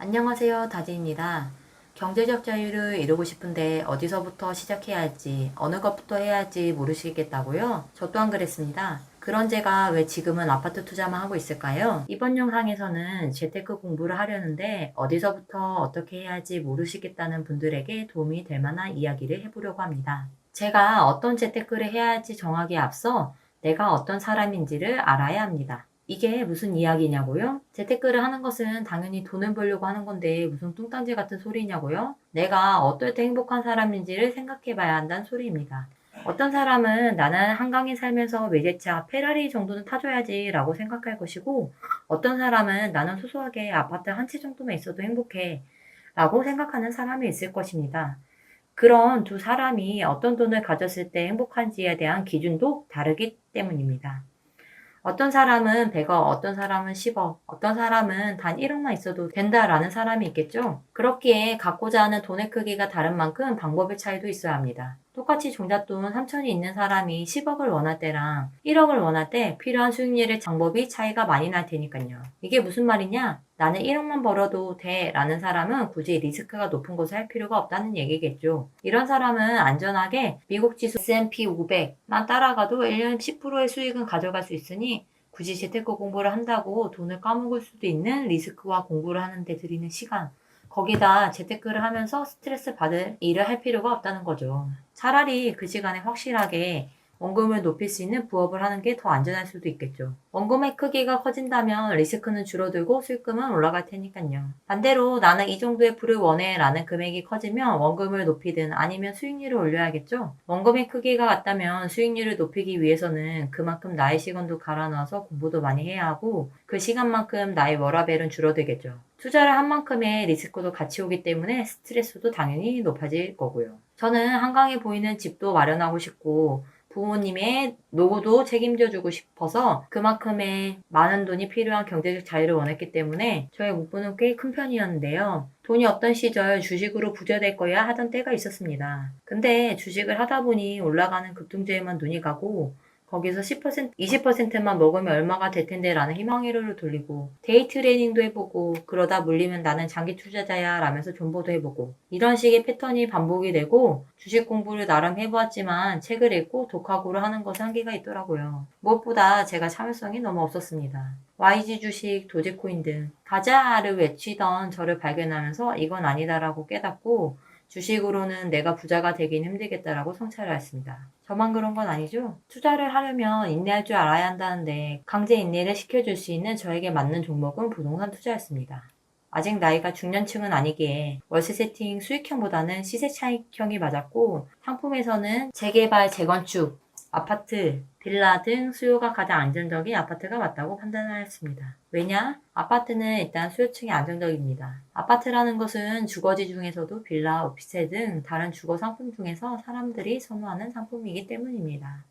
안녕하세요, 다지입니다. 경제적 자유를 이루고 싶은데 어디서부터 시작해야 할지, 어느 것부터 해야 할지 모르시겠다고요? 저 또한 그랬습니다. 그런 제가 왜 지금은 아파트 투자만 하고 있을까요? 이번 영상에서는 재테크 공부를 하려는데 어디서부터 어떻게 해야 할지 모르시겠다는 분들에게 도움이 될 만한 이야기를 해보려고 합니다. 제가 어떤 재테크를 해야 할지 정하기에 앞서 내가 어떤 사람인지를 알아야 합니다. 이게 무슨 이야기냐고요? 재테크를 하는 것은 당연히 돈을 벌려고 하는 건데 무슨 뚱딴지 같은 소리냐고요? 내가 어떨 때 행복한 사람인지를 생각해 봐야 한다는 소리입니다. 어떤 사람은 나는 한강에 살면서 외제차 페라리 정도는 타줘야지 라고 생각할 것이고, 어떤 사람은 나는 소소하게 아파트 한 채 정도만 있어도 행복해 라고 생각하는 사람이 있을 것입니다. 그런 두 사람이 어떤 돈을 가졌을 때 행복한지에 대한 기준도 다르기 때문입니다. 어떤 사람은 100억, 어떤 사람은 10억, 어떤 사람은 단 1억만 있어도 된다라는 사람이 있겠죠? 그렇기에 갖고자 하는 돈의 크기가 다른 만큼 방법의 차이도 있어야 합니다. 똑같이 종잣돈 3천이 있는 사람이 10억을 원할 때랑 1억을 원할 때 필요한 수익률의 방법이 차이가 많이 날 테니까요. 이게 무슨 말이냐? 나는 1억만 벌어도 돼 라는 사람은 굳이 리스크가 높은 것을 할 필요가 없다는 얘기겠죠. 이런 사람은 안전하게 미국 지수 S&P 500만 따라가도 1년 10%의 수익은 가져갈 수 있으니 굳이 재테크 공부를 한다고 돈을 까먹을 수도 있는 리스크와 공부를 하는데 들이는 시간, 거기다 재테크를 하면서 스트레스 받을 일을 할 필요가 없다는 거죠. 차라리 그 시간에 확실하게 원금을 높일 수 있는 부업을 하는 게 더 안전할 수도 있겠죠. 원금의 크기가 커진다면 리스크는 줄어들고 수익금은 올라갈 테니까요. 반대로 나는 이 정도의 풀을 원해 라는 금액이 커지면 원금을 높이든 아니면 수익률을 올려야겠죠. 원금의 크기가 같다면 수익률을 높이기 위해서는 그만큼 나의 시간도 갈아 넣어서 공부도 많이 해야 하고 그 시간만큼 나의 워라밸은 줄어들겠죠. 투자를 한 만큼의 리스크도 같이 오기 때문에 스트레스도 당연히 높아질 거고요. 저는 한강에 보이는 집도 마련하고 싶고 부모님의 노후도 책임져주고 싶어서 그만큼의 많은 돈이 필요한 경제적 자유를 원했기 때문에 저의 목표는 꽤 큰 편이었는데요. 돈이 없던 시절 주식으로 부자 될 거야 하던 때가 있었습니다. 근데 주식을 하다 보니 올라가는 급등주에만 눈이 가고 거기서 10%, 20%만 먹으면 얼마가 될 텐데 라는 희망회로를 돌리고 데이 트레이닝도 해보고 그러다 물리면 나는 장기 투자자야 라면서 존버도 해보고 이런 식의 패턴이 반복이 되고 주식 공부를 나름 해보았지만 책을 읽고 독학으로 하는 것에 한계가 있더라고요. 무엇보다 제가 참을성이 너무 없었습니다. YG 주식, 도지코인 등 가자를 외치던 저를 발견하면서 이건 아니다라고 깨닫고 주식으로는 내가 부자가 되긴 힘들겠다라고 성찰을 했습니다. 저만 그런 건 아니죠? 투자를 하려면 인내할 줄 알아야 한다는데 강제 인내를 시켜줄 수 있는 저에게 맞는 종목은 부동산 투자였습니다. 아직 나이가 중년층은 아니기에 월세 세팅 수익형보다는 시세 차익형이 맞았고 상품에서는 재개발, 재건축, 아파트, 빌라 등 수요가 가장 안정적인 아파트가 맞다고 판단하였습니다. 왜냐? 아파트는 일단 수요층이 안정적입니다. 아파트라는 것은 주거지 중에서도 빌라, 오피스텔 등 다른 주거 상품 중에서 사람들이 선호하는 상품이기 때문입니다.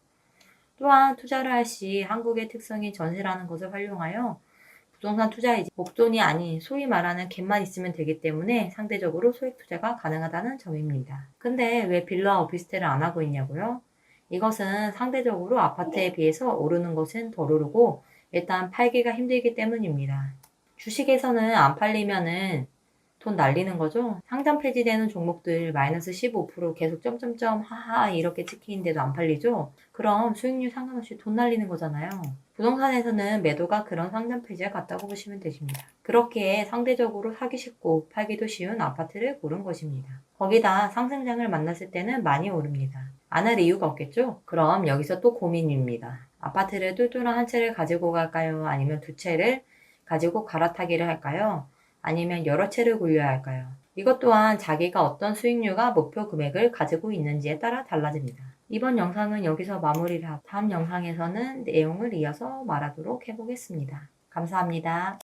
또한 투자를 할 시 한국의 특성인 전세라는 것을 활용하여 부동산 투자이지 목돈이 아닌 소위 말하는 갭만 있으면 되기 때문에 상대적으로 소액 투자가 가능하다는 점입니다. 근데 왜 빌라 오피스텔을 안 하고 있냐고요? 이것은 상대적으로 아파트에 비해서 오르는 것은 덜 오르고 일단 팔기가 힘들기 때문입니다. 주식에서는 안 팔리면은 돈 날리는 거죠. 상장 폐지되는 종목들 마이너스 15% 계속 점점점 하하 이렇게 찍히는데도 안 팔리죠. 그럼 수익률 상관없이 돈 날리는 거잖아요. 부동산에서는 매도가 그런 상장 폐지와 같다고 보시면 되십니다. 그렇게 상대적으로 사기 쉽고 팔기도 쉬운 아파트를 고른 것입니다. 거기다 상승장을 만났을 때는 많이 오릅니다. 안 할 이유가 없겠죠? 그럼 여기서 또 고민입니다. 아파트를 똘똘한 한 채를 가지고 갈까요? 아니면 두 채를 가지고 갈아타기를 할까요? 아니면 여러 채를 굴려야 할까요? 이것 또한 자기가 어떤 수익률과 목표 금액을 가지고 있는지에 따라 달라집니다. 이번 영상은 여기서 마무리를 하고 다음 영상에서는 내용을 이어서 말하도록 해보겠습니다. 감사합니다.